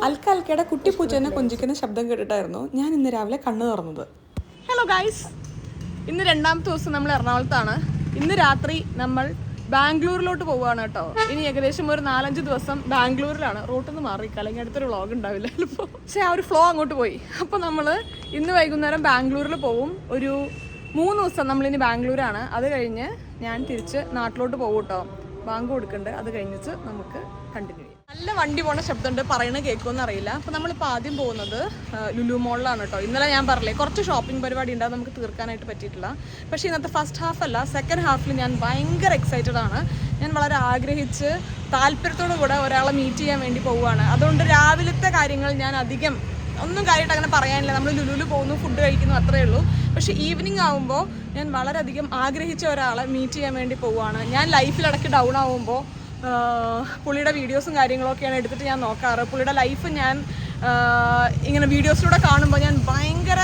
അൽക്കയുടെ കുട്ടിപ്പൂച്ചേനെ കൊഞ്ചിക്കുന്ന ശബ്ദം കേട്ടിട്ടായിരുന്നു ഞാൻ ഇന്ന് രാവിലെ കണ്ണു തുറന്നത്. ഹലോ ഗൈസ്, ഇന്ന് രണ്ടാമത്തെ ദിവസം നമ്മൾ എറണാകുളത്താണ്. ഇന്ന് രാത്രി നമ്മൾ ബാംഗ്ലൂരിലോട്ട് പോവുകയാണ് കേട്ടോ. ഇനി ഏകദേശം ഒരു 4-5 ദിവസം ബാംഗ്ലൂരിലാണ്. റോട്ടൊന്ന് മാറിക്കാം, അല്ലെങ്കിൽ അടുത്തൊരു വ്ളോഗ് ഉണ്ടാവില്ല ചിലപ്പോൾ. പക്ഷേ ആ ഒരു ഫ്ലോ അങ്ങോട്ട് പോയി. അപ്പോൾ നമ്മൾ ഇന്ന് വൈകുന്നേരം ബാംഗ്ലൂരിൽ പോവും. ഒരു 3 ദിവസം നമ്മളിനി ബാംഗ്ലൂരാണ്. അത് കഴിഞ്ഞ് ഞാൻ തിരിച്ച് നാട്ടിലോട്ട് പോകും കേട്ടോ. ബാങ്ക് കൊടുക്കുന്നുണ്ട്, അത് കഴിഞ്ഞിട്ട് നമുക്ക് കണ്ടിന്യൂ ചെയ്യാം. നല്ല വണ്ടി പോണ ശബ്ദമുണ്ട്, പറയണത് കേൾക്കുമെന്ന് അറിയില്ല. അപ്പോൾ നമ്മളിപ്പോൾ ആദ്യം പോകുന്നത് ലുലു മോളിലാണ് കേട്ടോ. ഇന്നലെ ഞാൻ പറഞ്ഞില്ലേ കുറച്ച് ഷോപ്പിംഗ് പരിപാടി ഉണ്ടാകും, നമുക്ക് തീർക്കാനായിട്ട് പറ്റിയിട്ടില്ല. പക്ഷേ ഇന്നത്തെ ഫസ്റ്റ് ഹാഫ് അല്ല, സെക്കൻഡ് ഹാഫിൽ ഞാൻ ഭയങ്കര എക്സൈറ്റഡ് ആണ്. ഞാൻ വളരെ ആഗ്രഹിച്ച് താല്പര്യത്തോടു കൂടെ ഒരാളെ മീറ്റ് ചെയ്യാൻ വേണ്ടി പോവുകയാണ്. അതുകൊണ്ട് രാവിലത്തെ കാര്യങ്ങൾ ഞാൻ അധികം ഒന്നും കാര്യമായിട്ട് അങ്ങനെ പറയാനില്ല. നമ്മൾ ലുലുവിൽ പോകുന്നു, ഫുഡ് കഴിക്കുന്നു, അത്രയേ ഉള്ളൂ. പക്ഷേ ഈവനിങ് ആകുമ്പോൾ ഞാൻ വളരെയധികം ആഗ്രഹിച്ച ഒരാളെ മീറ്റ് ചെയ്യാൻ വേണ്ടി പോവുകയാണ്. ഞാൻ ലൈഫിലിടയ്ക്ക് ഡൗൺ ആകുമ്പോൾ പുള്ളിയുടെ വീഡിയോസും കാര്യങ്ങളൊക്കെയാണ് എടുത്തിട്ട് ഞാൻ നോക്കാറ്. പുള്ളിയുടെ ലൈഫ് ഞാൻ ഇങ്ങനെ വീഡിയോസിലൂടെ കാണുമ്പോൾ ഞാൻ ഭയങ്കര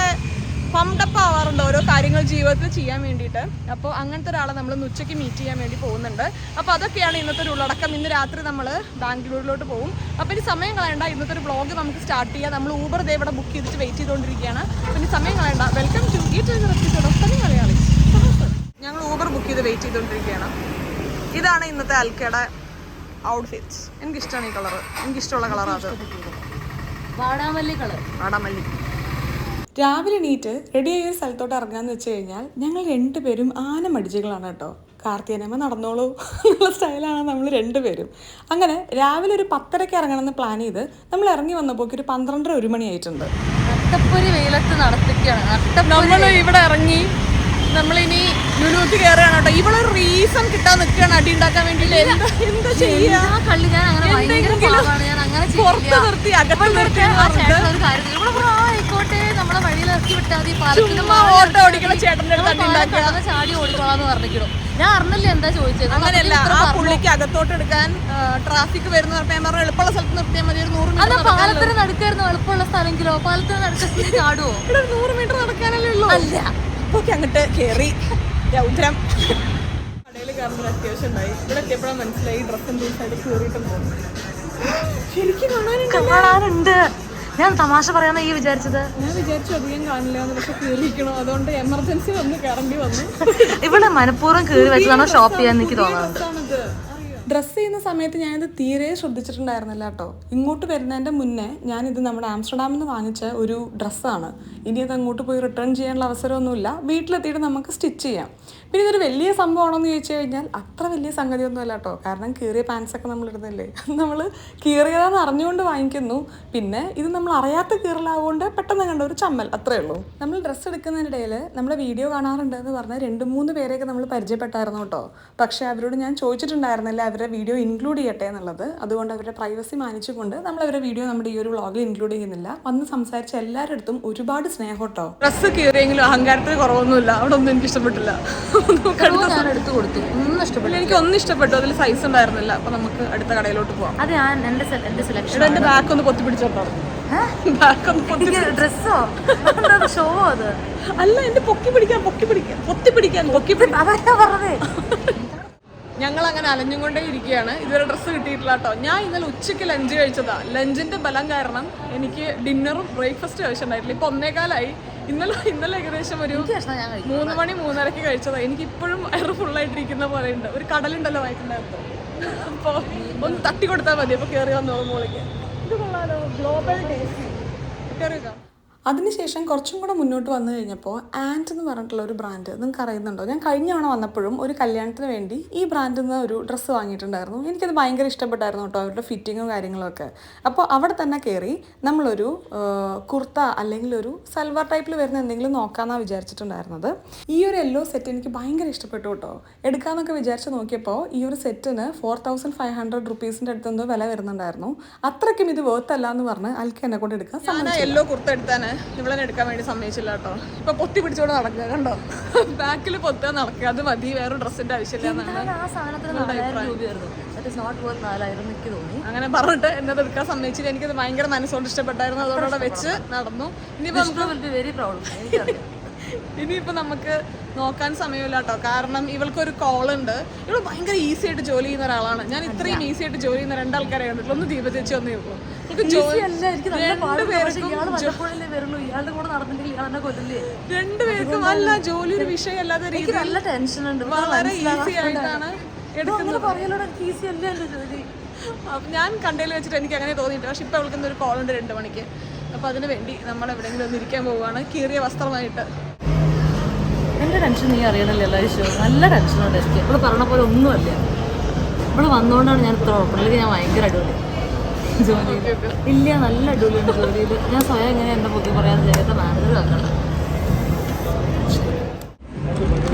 പംഡപ്പ് ആവാറുണ്ട് ഓരോ കാര്യങ്ങൾ ജീവിതത്തിൽ ചെയ്യാൻ വേണ്ടിയിട്ട്. അപ്പോൾ അങ്ങനത്തെ ഒരാളെ നമ്മൾ ഉച്ചയ്ക്ക് മീറ്റ് ചെയ്യാൻ വേണ്ടി പോകുന്നുണ്ട്. അപ്പോൾ അതൊക്കെയാണ് ഇന്നത്തെ ഒരു ഉള്ളടക്കം. ഇന്ന് രാത്രി നമ്മൾ ബാംഗ്ലൂരിലോട്ട് പോകും. അപ്പോൾ ഇനി സമയം കളയണ്ട, ഇന്നത്തെ ഒരു വ്ളോഗ് നമുക്ക് സ്റ്റാർട്ട് ചെയ്യാം. നമ്മൾ ഊബർ ദേ ഇവിടെ ബുക്ക് ചെയ്തിട്ട് വെയിറ്റ് ചെയ്തുകൊണ്ടിരിക്കുകയാണ്. അപ്പോൾ ഇനി സമയം കളയണ്ട. Welcome to eat and recipe of തനി മലയാളി. ഞങ്ങൾ ഊബർ ബുക്ക് ചെയ്ത് വെയിറ്റ് ചെയ്തുകൊണ്ടിരിക്കുകയാണ്. ഇതാണ് ഇന്നത്തെ അൽക്കയുടെ ഔട്ട്ഫിറ്റ്സ്. എനിക്കിഷ്ടമാണ് ഈ കളർ, എനിക്കിഷ്ടമുള്ള കളറാണ് അത്, വാടാമല്ലി കളർ. വാടാമല്ലി. രാവിലെ എണീറ്റ് റെഡിയായി ഒരു സ്ഥലത്തോട്ട് ഇറങ്ങാന്ന് വെച്ച് കഴിഞ്ഞാൽ ഞങ്ങൾ 2 പേരും ആനമടിച്ചുകളാണ് കേട്ടോ. കാർത്തികനമ്മ നടന്നോളൂ എന്നുള്ള സ്റ്റൈലാണ് നമ്മൾ 2 പേരും. അങ്ങനെ രാവിലെ ഒരു 10:30 ഇറങ്ങണമെന്ന് പ്ലാൻ ചെയ്ത് നമ്മൾ ഇറങ്ങി വന്നപ്പോൾ ഒരു 12-1 മണിയായിട്ടുണ്ട്. നട്ടപ്പൊരി വെയിലത്ത് നടത്തിക്കാണ് നമ്മൾ ഇവിടെ ഇറങ്ങി. നമ്മളിനി ലുലുക്ക് കയറുകയാണ് കേട്ടോ. ഇവിടെ ഒരു റീസൺ കിട്ടാൻ നിൽക്കുകയാണ് അടി ഉണ്ടാക്കാൻ വേണ്ടിയിട്ട്. എന്താ ചെയ്യാ, പുറത്ത് നിർത്തി അകത്ത് നിർത്തി ആയിക്കോട്ടെ നമ്മളെ വഴിയിൽ ഇറക്കി വിട്ടാൽ ഓട്ടോ ഓടിക്കുന്ന ചേട്ടൻ്റെ അടുത്ത് ചാടി ഓടിക്കോളാന്ന് പറഞ്ഞിരിക്കണം. ഞാൻ അറിഞ്ഞില്ല എന്താ ചോദിച്ചത്. അങ്ങനെയല്ല, ആ പുള്ളിക്ക് അകത്തോട്ട് എടുക്കാൻ ട്രാഫിക് വരുന്ന പറഞ്ഞാൽ പറഞ്ഞു എളുപ്പമുള്ള സ്ഥലത്ത് നിർത്തിയാൽ മതി. ഒരു 100 മീറ്റർ പാലത്തിന് നടക്കായിരുന്നു എളുപ്പമുള്ള സ്ഥലമെങ്കിലോ. പാലത്തിന് നടക്കാൻ ചാടുവോ? ഇവിടെ 100 മീറ്റർ നടക്കാനല്ലേ ഉള്ളൂ. അല്ല, അപ്പൊക്കെ അങ്ങോട്ട് കയറി രൗദ്രം. കടയിൽ കയറുമ്പോൾ അത്യാവശ്യം ഉണ്ടായി. ഇവിടെ എത്തിയപ്പോഴാണ് മനസ്സിലായി ഡ്രസ്സും ദിവസമായിട്ട് കയറിയിട്ടും പോകുന്നു. ശരിക്കും കാണാനുണ്ട്. ഞാൻ തമാശ പറയാനാ ഈ വിചാരിച്ചത്. ഞാൻ വിചാരിച്ചു അധികം കാണില്ല, പക്ഷെ കയറിയിരിക്കണോ, അതുകൊണ്ട് എമർജൻസി വന്ന് കയറേണ്ടി വന്നു. ഇവിടെ മനഃപൂർവ്വം കയറി വെച്ചതാണോ ഷോപ്പ് ചെയ്യാൻ എനിക്ക് തോന്നുന്നുണ്ട്. ഡ്രസ്സ് ചെയ്യുന്ന സമയത്ത് ഞാനിത് തീരെ ശ്രദ്ധിച്ചിട്ടുണ്ടായിരുന്നില്ല കേട്ടോ. ഇങ്ങോട്ട് വരുന്നതിൻ്റെ മുന്നേ ഞാനിത് നമ്മുടെ ആംസ്റ്റർഡാമിൽ നിന്ന് വാങ്ങിച്ച ഒരു ഡ്രസ്സാണ്. ഇനി അത് അങ്ങോട്ട് പോയി റിട്ടേൺ ചെയ്യാനുള്ള അവസരമൊന്നുമില്ല. വീട്ടിലെത്തിയിട്ട് നമുക്ക് സ്റ്റിച്ച് ചെയ്യാം. പിന്നെ ഇതൊരു വലിയ സംഭവമാണോ എന്ന് ചോദിച്ചു കഴിഞ്ഞാൽ അത്ര വലിയ സംഗതിയൊന്നും അല്ല കേട്ടോ. കാരണം കീറിയ പാൻസൊക്കെ നമ്മൾ ഇടുന്നില്ലേ, നമ്മൾ കീറിയതാണെന്ന് അറിഞ്ഞുകൊണ്ട് വാങ്ങിക്കുന്നു. പിന്നെ ഇത് നമ്മൾ അറിയാത്ത കീറലാവുകൊണ്ട് പെട്ടെന്ന് കണ്ട ഒരു ചമ്മൽ, അത്രേ ഉള്ളൂ. നമ്മൾ ഡ്രസ്സ് എടുക്കുന്നതിനിടയിൽ നമ്മുടെ വീഡിയോ കാണാറുണ്ട് എന്ന് പറഞ്ഞാൽ 2-3 പേരെയൊക്കെ നമ്മൾ പരിചയപ്പെട്ടായിരുന്നു കേട്ടോ. പക്ഷേ അവരോട് ഞാൻ ചോദിച്ചിട്ടുണ്ടായിരുന്നില്ല അവരുടെ വീഡിയോ ഇൻക്ലൂഡ് ചെയ്യട്ടെ എന്നുള്ളത്. അതുകൊണ്ട് അവരുടെ പ്രൈവസി മാനിച്ചുകൊണ്ട് നമ്മൾ അവരുടെ വീഡിയോ നമ്മുടെ ഈ ഒരു വ്ളോഗിൽ ഇൻക്ലൂഡ് ചെയ്യുന്നില്ല. വന്ന് സംസാരിച്ച എല്ലാവരുടെ അടുത്തും ഒരുപാട് സ്നേഹം കേട്ടോ. ഡ്രസ്സ് കീറിയെങ്കിലും അഹങ്കാരത്തിന് കുറവൊന്നുമില്ല. അവിടെ ഒന്നും എനിക്ക് ഇഷ്ടപ്പെട്ടില്ല. എനിക്ക് ഒന്നും ഇഷ്ടപ്പെട്ടു, അതിൽ സൈസ് ഉണ്ടായിരുന്നില്ല. അപ്പൊ നമുക്ക് അടുത്ത കടയിലോട്ട് പോവാം. അതെ, എന്റെ സെലക്ഷൻ. എന്റെ ബാക്ക് ഒന്ന് പൊത്തി പിടിച്ചോട്ടോ. ഡ്രസ്സോ ഷോ അത് അല്ല, എന്റെ പൊത്തി പിടിക്കാൻ അതാ പറഞ്ഞേ. ഞങ്ങൾ അങ്ങനെ അലഞ്ഞും കൊണ്ടേ ഇരിക്കുകയാണ്. ഇതുവരെ ഡ്രസ്സ് കിട്ടിയിട്ടില്ല കേട്ടോ. ഞാൻ ഇന്നലെ ഉച്ചയ്ക്ക് ലഞ്ച് കഴിച്ചതാ. ലഞ്ചിന്റെ ബലം കാരണം എനിക്ക് ഡിന്നറും ബ്രേക്ക്ഫാസ്റ്റ് കഴിച്ചിട്ടുണ്ടായിട്ടില്ല. ഇപ്പൊ 1:15. ഇന്നലെ ഏകദേശം ഒരു 3 മണി 3:30 കഴിച്ചതാ. എനിക്ക് ഇപ്പോഴും വയറ് ഫുള്ളായിട്ടിരിക്കുന്ന പോലെ ഉണ്ട്. ഒരു കടലുണ്ടല്ലോ വയറ്റിനകത്ത്, അപ്പോൾ ഒന്ന് തട്ടി കൊടുത്താൽ മതി. അപ്പോൾ കയറി വന്നോളൂ മോളിക്ക്. ഇത് കൊള്ളാലോ, ഗ്ലോബൽ ടേസ്റ്റ്. കയറിയേക്കാം. അതിനുശേഷം കുറച്ചും കൂടെ മുന്നോട്ട് വന്നു കഴിഞ്ഞപ്പോൾ ആൻറ്റ് എന്ന് പറഞ്ഞിട്ടുള്ള ഒരു ബ്രാൻഡ് നിങ്ങൾക്ക് അറിയുന്നുണ്ടോ? ഞാൻ കഴിഞ്ഞ തവണ വന്നപ്പോഴും ഒരു കല്യാണത്തിന് വേണ്ടി ഈ ബ്രാൻഡിൽ നിന്ന് ഒരു ഡ്രസ്സ് വാങ്ങിയിട്ടുണ്ടായിരുന്നു. എനിക്കത് ഭയങ്കര ഇഷ്ടപ്പെട്ടായിരുന്നു കേട്ടോ, അവരുടെ ഫിറ്റിങ്ങും കാര്യങ്ങളൊക്കെ. അപ്പോൾ അവിടെ തന്നെ കയറി നമ്മളൊരു കുർത്ത അല്ലെങ്കിൽ ഒരു സൽവാർ ടൈപ്പിൽ വരുന്ന എന്തെങ്കിലും നോക്കാമെന്നാണ് വിചാരിച്ചിട്ടുണ്ടായിരുന്നത്. ഈ ഒരു യെല്ലോ സെറ്റ് എനിക്ക് ഭയങ്കര ഇഷ്ടപ്പെട്ടു കേട്ടോ. എടുക്കാമെന്നൊക്കെ വിചാരിച്ച് നോക്കിയപ്പോൾ ഈ ഒരു സെറ്റിന് 4500 റുപ്പീസിൻ്റെ അടുത്തെന്തോ വില വരുന്നുണ്ടായിരുന്നു. അത്രയ്ക്കും ഇത് വേർത്തല്ല എന്ന് പറഞ്ഞ് അൽക്ക എന്നെ കൊണ്ട് എടുക്കാൻ സമ്മതിച്ചു. യെല്ലോ കുർത്ത എടുത്താൽ ഇവിടെ എടുക്കാൻ വേണ്ടി സമ്മതിച്ചില്ല കേട്ടോ. ഇപ്പൊ പൊത്തി പിടിച്ചോടെ നടക്കുക കണ്ടോ, ബാക്കിൽ പൊത്താൻ നടക്കുക, അത് മതി, വേറെ ഡ്രസ്സിന്റെ ആവശ്യമില്ല. അങ്ങനെ പറഞ്ഞിട്ട് എന്നത് എടുക്കാൻ സമ്മതിച്ചില്ല. എനിക്കത് ഭയങ്കര മനസ്സുകൊണ്ട് ഇഷ്ടപ്പെട്ടായിരുന്നു. അതോടെ വെച്ച് നടന്നു. ഇനിയിപ്പോ ഇനിയിപ്പോൾ നമുക്ക് നോക്കാൻ സമയമില്ല കേട്ടോ, കാരണം ഇവൾക്കൊരു കോളുണ്ട്. ഇവൾ ഭയങ്കര ഈസി ആയിട്ട് ജോലി ചെയ്യുന്ന ഒരാളാണ്. ഞാൻ ഇത്രയും ഈസി ആയിട്ട് ജോലി ചെയ്യുന്ന രണ്ടാൾക്കാരെ കണ്ടിട്ടുള്ളൂ. ഒന്ന് ദീപ ചേച്ചി ഒന്നേ ഉള്ളൂ. രണ്ടുപേർക്കും അല്ല ജോലി ഒരു വിഷയം അല്ലാത്ത രീതിയിൽ വളരെ ഈസി ആയിട്ടാണ് എടുക്കുന്നത്. ഞാൻ കണ്ടതിൽ വെച്ചിട്ട് എനിക്ക് അങ്ങനെ തോന്നിയിട്ടുണ്ട്. പക്ഷെ ഇപ്പൊ അവൾക്ക് ഒരു കോളുണ്ട് 2 മണിക്ക്. അപ്പൊ അതിന് വേണ്ടി നമ്മൾ എവിടെയെങ്കിലും ഒന്ന് ഇരിക്കാൻ പോവുകയാണ് കീറിയ വസ്ത്രമായിട്ട്. എന്റെ ടെൻഷൻ നീ അറിയണല്ലോ എല്ലാവരും. നല്ല ടെൻഷനുണ്ട് എനിക്ക്. ഇവിടെ പറഞ്ഞ പോലെ ഒന്നുമല്ല. ഇവിടെ വന്നുകൊണ്ടാണ് ഞാൻ ഇത്ര ഉറപ്പില്ലെങ്കിൽ ഞാൻ ഭയങ്കര അടിപൊളി ജോലിയിൽ. ഇല്ല, നല്ല അടിപൊളിയുണ്ട് ജോലിയിൽ. ഞാൻ സ്വയം ഇങ്ങനെ എന്റെ പൊക്കി പറയാൻ ചെയ്ത മാനേജർ ആക്കണം.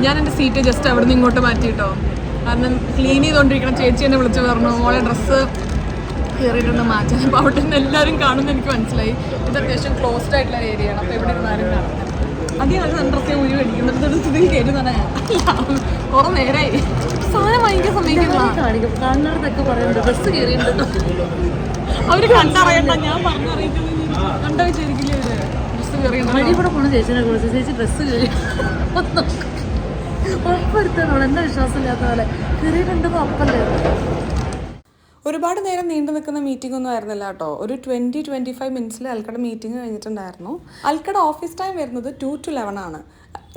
ഞാൻ എൻ്റെ സീറ്റ് ജസ്റ്റ് അവിടെ നിന്ന് ഇങ്ങോട്ട് മാറ്റിയിട്ടോ, കാരണം ക്ലീൻ ചെയ്തുകൊണ്ടിരിക്കണം. ചേച്ചി എന്നെ വിളിച്ച് പറഞ്ഞു മോളെ ഡ്രസ്സ് കയറിയിട്ടുണ്ട് മാറ്റാൻ. അപ്പോൾ അവിടെ നിന്ന് എല്ലാവരും കാണുമെന്ന് എനിക്ക് മനസ്സിലായി. ഇത് അത്യാവശ്യം ക്ലോസ്ഡ് ആയിട്ടുള്ള ഏരിയയാണ്. അപ്പോൾ ഇവിടെ നിന്ന് ആരും കാണും. അധികം നല്ല ഡ്രസ്സേ ഊരി മേടിക്കുന്നത് ഇതിൽ കയറി തന്നെ കുറേ നേരമായി സാധനം വാങ്ങിക്കാൻ സമയത്ത് കാണുന്നവർത്തൊക്കെ പറയുന്നത് ഡ്രസ്സ് കയറിയിട്ടുണ്ട്. അവർ കണ്ടറിയണ്ട, ഞാൻ പറഞ്ഞറിയിക്കുന്നത് കണ്ട വിചാരിക്കില്ലേ അവര് ഡ്രസ്സ് കയറിയുണ്ട്. വഴി കൂടെ പോണ ചേച്ചിനെ കുറിച്ച് ചേച്ചി ഡ്രസ്സ് കയറി ഉറപ്പെടുത്താനോട് എന്നെ വിശ്വാസമില്ലാത്ത പോലെ കയറിയിട്ടുണ്ടെന്ന് ഉറപ്പല്ലേ. ഒരുപാട് നേരം നീണ്ടു നിൽക്കുന്ന മീറ്റിംഗ് ഒന്നും ആയിരുന്നില്ല കേട്ടോ. ഒരു 20-25 മിനിറ്റ്സിൽ അൽക്കട മീറ്റിംഗ് കഴിഞ്ഞിട്ടുണ്ടായിരുന്നു. അൽക്കട ഓഫീസ് ടൈം വരുന്നത് 2 to 11 ആണ്.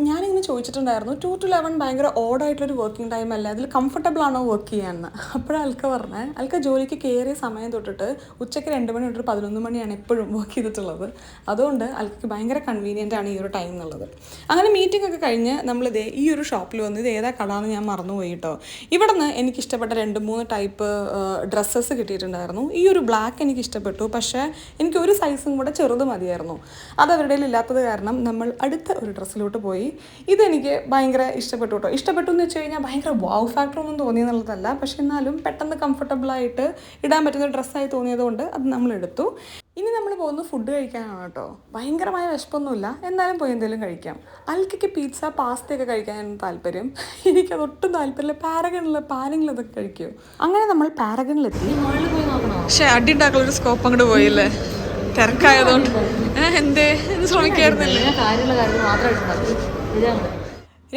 ഞാനിങ്ങനെ ചോദിച്ചിട്ടുണ്ടായിരുന്നു 2 to 11 ഭയങ്കര ഓഡായിട്ടുള്ളൊരു വർക്കിംഗ് ടൈം അല്ലേ, അതിൽ കംഫർട്ടബിൾ ആണോ വർക്ക് ചെയ്യാമെന്ന്. അപ്പോഴാണ് അൽക്ക പറഞ്ഞത് അൽക്ക ജോലിക്ക് കയറിയ സമയം തൊട്ടിട്ട് ഉച്ചയ്ക്ക് 2 മണി തൊട്ട് 11 മണിയാണ് എപ്പോഴും വർക്ക് ചെയ്തിട്ടുള്ളത്. അതുകൊണ്ട് അൽക്കയ്ക്ക് ഭയങ്കര കൺവീനിയൻ്റ് ആണ് ഈ ഒരു ടൈം എന്നുള്ളത്. അങ്ങനെ മീറ്റിംഗ് ഒക്കെ കഴിഞ്ഞ് നമ്മളിതേ ഈ ഒരു ഷോപ്പിൽ വന്ന് ഇത് ഏതാ കട എന്ന് ഞാൻ മറന്നുപോയി കേട്ടോ. ഇവിടെ നിന്ന് എനിക്കിഷ്ടപ്പെട്ട 2-3 ടൈപ്പ് ഡ്രസ്സസ് കിട്ടിയിട്ടുണ്ടായിരുന്നു. ഈ ഒരു ബ്ലാക്ക് എനിക്ക് ഇഷ്ടപ്പെട്ടു, പക്ഷേ എനിക്ക് ഒരു സൈസും കൂടെ ചെറുത് മതിയായിരുന്നു. അത് അവരുടെ ഇല്ലാത്തത് കാരണം നമ്മൾ അടുത്ത ഒരു ഡ്രസ്സിലോട്ട് പോയി. ഇതെനിക്ക് ഭയങ്കര ഇഷ്ടപ്പെട്ടു കേട്ടോ. ഇഷ്ടപ്പെട്ടു എന്ന് വെച്ച് കഴിഞ്ഞാൽ ഭയങ്കര വാവ് ഫാക്ടർ ഒന്നും തോന്നിയെന്നുള്ളതല്ല, പക്ഷെ എന്നാലും പെട്ടെന്ന് കംഫർട്ടബിളായിട്ട് ഇടാൻ പറ്റുന്ന ഡ്രസ്സായി തോന്നിയതുകൊണ്ട് അത് നമ്മൾ എടുത്തു. ഇനി നമ്മൾ പോകുന്നത് ഫുഡ് കഴിക്കാനാണ് കേട്ടോ. ഭയങ്കരമായ വിശപ്പൊന്നുമില്ല, എന്നാലും പോയി എന്തെങ്കിലും കഴിക്കാം. അൽക്കയ്ക്ക് പിസ്സ പാസ്തയൊക്കെ കഴിക്കാനാണ് താല്പര്യം. എനിക്കതൊട്ടും താല്പര്യമില്ല. പാരഗണിൽ അതൊക്കെ കഴിക്കുമോ. അങ്ങനെ നമ്മൾ പാരഗണിലെത്തി. പക്ഷെ അടി ഉണ്ടാക്കാനുള്ളൊരു സ്കോപ്പ് അങ്ങോട്ട് പോയില്ലേ, തിരക്കായതുകൊണ്ട്. എന്തേ ശ്രമിക്കായിരുന്നില്ലേ?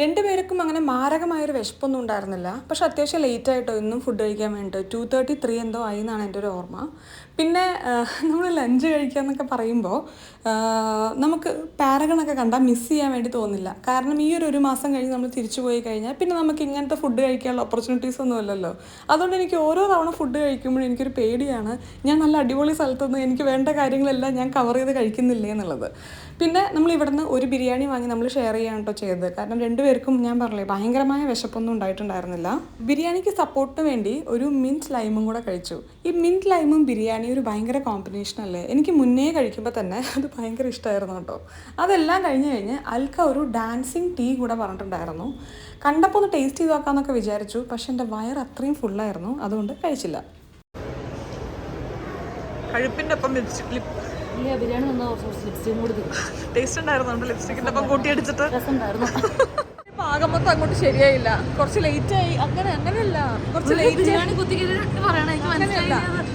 രണ്ടുപേർക്കും അങ്ങനെ മാരകമായൊരു വിശപ്പൊന്നും ഉണ്ടായിരുന്നില്ല. പക്ഷെ അത്യാവശ്യം ലേറ്റായിട്ടോ ഇന്നും ഫുഡ് കഴിക്കാൻ വേണ്ടിയിട്ട് 2:33 എന്തോ ആയി എന്നാണ് എൻ്റെ ഒരു ഓർമ്മ. പിന്നെ നമ്മൾ ലഞ്ച് കഴിക്കാമെന്നൊക്കെ പറയുമ്പോൾ നമുക്ക് പാരഗണൊക്കെ കണ്ടാൽ മിസ് ചെയ്യാൻ വേണ്ടി തോന്നില്ല. കാരണം ഈ ഒരു മാസം കഴിഞ്ഞ് നമ്മൾ തിരിച്ചു പോയി കഴിഞ്ഞാൽ പിന്നെ നമുക്ക് ഇങ്ങനത്തെ ഫുഡ് കഴിക്കാനുള്ള ഓപ്പർച്യൂണിറ്റീസ് ഒന്നും ഇല്ലല്ലോ. അതുകൊണ്ട് എനിക്ക് ഓരോ തവണ ഫുഡ് കഴിക്കുമ്പോഴും എനിക്കൊരു പേടിയാണ്, ഞാൻ നല്ല അടിപൊളി സ്ഥലത്തുനിന്ന് എനിക്ക് വേണ്ട കാര്യങ്ങളെല്ലാം ഞാൻ കവർ ചെയ്ത് കഴിക്കുന്നില്ലേ എന്നുള്ളത്. പിന്നെ നമ്മൾ ഇവിടുന്ന് ഒരു ബിരിയാണി വാങ്ങി നമ്മൾ ഷെയർ ചെയ്യാൻ കേട്ടോ ചെയ്തത്. കാരണം രണ്ടുപേർക്കും ഞാൻ പറഞ്ഞില്ലേ ഭയങ്കരമായ വിശപ്പൊന്നും ഉണ്ടായിട്ടുണ്ടായിരുന്നില്ല. ബിരിയാണിക്ക് സപ്പോർട്ടിന് വേണ്ടി ഒരു മിൻറ്റ് ലൈമും കൂടെ കഴിച്ചു. ഈ മിൻറ്റ് ലൈമും ബിരിയാണി ഒരു ഭയങ്കര കോമ്പിനേഷൻ അല്ലേ. എനിക്ക് മുന്നേ കഴിക്കുമ്പോൾ തന്നെ അത് ഭയങ്കര ഇഷ്ടമായിരുന്നു കേട്ടോ. അതെല്ലാം കഴിഞ്ഞ് അൽക്ക ഒരു ഡാൻസിങ് ടീ കൂടെ പറഞ്ഞിട്ടുണ്ടായിരുന്നു. കണ്ടപ്പോൾ ഒന്ന് ടേസ്റ്റ് ചെയ്ത് നോക്കാമെന്നൊക്കെ വിചാരിച്ചു, പക്ഷെ എൻ്റെ വയർ അത്രയും ഫുള്ളായിരുന്നു, അതുകൊണ്ട് കഴിച്ചില്ല. കഴുപ്പിൻ്റെ ഒപ്പം ബിരിയാണി ടേസ്റ്റ് ഉണ്ടായിരുന്നു, ലിപ്സ്റ്റിക്കിന്റെ ഒപ്പം കൂട്ടി അടിച്ചിട്ട് പാകം മൊത്തം അങ്ങോട്ട് ശരിയായില്ല. കുറച്ച് ലേറ്റ് ആയി. അങ്ങനെയല്ല,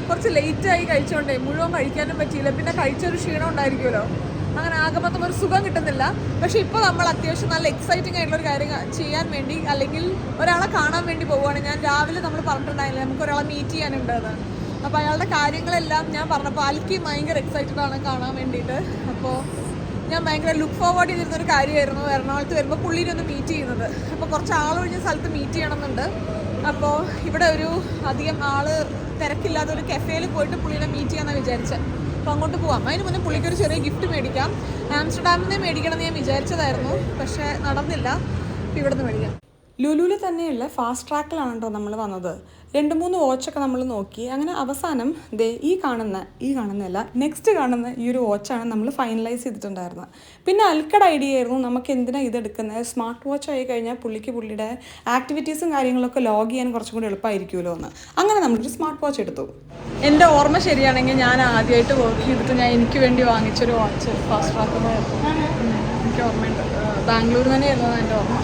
കുറച്ച് ലേറ്റ് ആയി കഴിച്ചോണ്ടേ മുഴുവൻ കഴിക്കാനും പറ്റിയില്ല. പിന്നെ കഴിച്ചൊരു ക്ഷീണം ഉണ്ടായിരിക്കുമല്ലോ. അങ്ങനെ ആകെ മൊത്തം ഒരു സുഖം കിട്ടുന്നില്ല. പക്ഷെ ഇപ്പോൾ നമ്മൾ അത്യാവശ്യം നല്ല എക്സൈറ്റിംഗ് ആയിട്ടുള്ള ഒരു കാര്യം ചെയ്യാൻ വേണ്ടി അല്ലെങ്കിൽ ഒരാളെ കാണാൻ വേണ്ടി പോവുകയാണ്. ഞാൻ രാവിലെ നമ്മൾ പറഞ്ഞിട്ടുണ്ടായില്ലേ നമുക്ക് ഒരാളെ മീറ്റ് ചെയ്യാനുണ്ട് എന്ന്. അപ്പോൾ അയാളുടെ കാര്യങ്ങളെല്ലാം ഞാൻ പറഞ്ഞപ്പോൾ അൽക്കി ഭയങ്കര എക്സൈറ്റഡ് ആണ് കാണാൻ വേണ്ടിയിട്ട്. അപ്പോൾ ഞാൻ ഭയങ്കര ലുക്ക് ഫോർവേഡ് ചെയ്തിരുന്നൊരു കാര്യമായിരുന്നു എറണാകുളത്ത് വരുമ്പോൾ പുള്ളീനെ ഒന്ന് മീറ്റ് ചെയ്യുന്നത്. അപ്പോൾ കുറച്ച് ആളൊഴിഞ്ഞ സ്ഥലത്ത് മീറ്റ് ചെയ്യണമെന്നുണ്ട്. അപ്പോൾ ഇവിടെ ഒരു അധികം തിരക്കില്ലാത്ത ഒരു കഫേയിൽ പോയിട്ട് പുള്ളീനെ മീറ്റ് ചെയ്യാമെന്നാണ് വിചാരിച്ചത്. അപ്പോൾ അങ്ങോട്ട് പോവാം. അതിന് മുന്നേ പുള്ളിക്കൊരു ചെറിയ ഗിഫ്റ്റ് മേടിക്കാം. ആംസ്റ്റർഡാമിൽ നിന്ന് മേടിക്കണം എന്ന് ഞാൻ വിചാരിച്ചതായിരുന്നു, പക്ഷേ നടന്നില്ല. അപ്പോൾ ഇവിടെ നിന്ന് മേടിക്കാം. ലുലുവിൽ തന്നെയുള്ള ഫാസ്റ്റ് ട്രാക്കിലാണ് കേട്ടോ നമ്മൾ വന്നത്. 2-3 വാച്ചൊക്കെ നമ്മൾ നോക്കി. അങ്ങനെ അവസാനം ഈ കാണുന്നതല്ല നെക്സ്റ്റ് കാണുന്ന ഈ ഒരു വാച്ചാണ് നമ്മൾ ഫൈനലൈസ് ചെയ്തിട്ടുണ്ടായിരുന്നത്. പിന്നെ അൽക്കട ഐഡിയ ആയിരുന്നു നമുക്ക് എന്തിനാണ് ഇതെടുക്കുന്നത്, സ്മാർട്ട് വാച്ച് ആയി കഴിഞ്ഞാൽ പുള്ളിയുടെ ആക്ടിവിറ്റീസും കാര്യങ്ങളൊക്കെ ലോഗ് ചെയ്യാൻ കുറച്ചും കൂടി എളുപ്പമായിരിക്കുമല്ലോ എന്ന്. അങ്ങനെ നമ്മളൊരു സ്മാർട്ട് വാച്ച് എടുത്തു. എൻ്റെ ഓർമ്മ ശരിയാണെങ്കിൽ ഞാൻ ആദ്യമായിട്ട് വർക്ക് ചെയ്തിട്ട് ഞാൻ എനിക്ക് വേണ്ടി വാങ്ങിച്ചൊരു വാച്ച് ഫാസ്റ്റ് ട്രാക്ക് എനിക്ക് ഓർമ്മയുണ്ട്. ബാംഗ്ലൂർ തന്നെയായിരുന്നു എൻ്റെ ഓർമ്മ.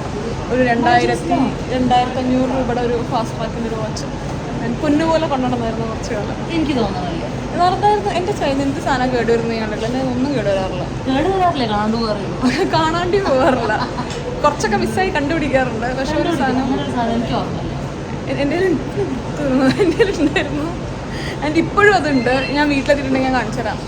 ഒരു 2500 രൂപയുടെ ഒരു ഫാസ്റ്റ് ട്രാക്കിൻ്റെ ഒരു വാച്ച് പൊന്നുപോലെ കൊണ്ടുവന്നായിരുന്നു കുറച്ച് കാലം. എനിക്ക് തോന്നുന്നില്ല പറഞ്ഞായിരുന്നു എൻ്റെ ചൈന എന്ത് സാധനം കേടുവരുന്ന ഞാനല്ല, എന്നെ ഒന്നും കേടുവരാറില്ല. കേടുവരാറില്ലേ? കാണാണ്ട് പോകാറില്ല. കാണാണ്ടി പോകാറില്ല, കുറച്ചൊക്കെ മിസ്സായി കണ്ടുപിടിക്കാറുണ്ട്. പക്ഷെ ഒരു സാധനം എനിക്ക് ഓർമ്മയില്ല. എൻ്റെ ഉണ്ടായിരുന്നു, എൻ്റെ ഇപ്പോഴും അതുണ്ട്. ഞാൻ വീട്ടിലെത്തിയിട്ടുണ്ടെങ്കിൽ ഞാൻ കാണിച്ചു തരാം.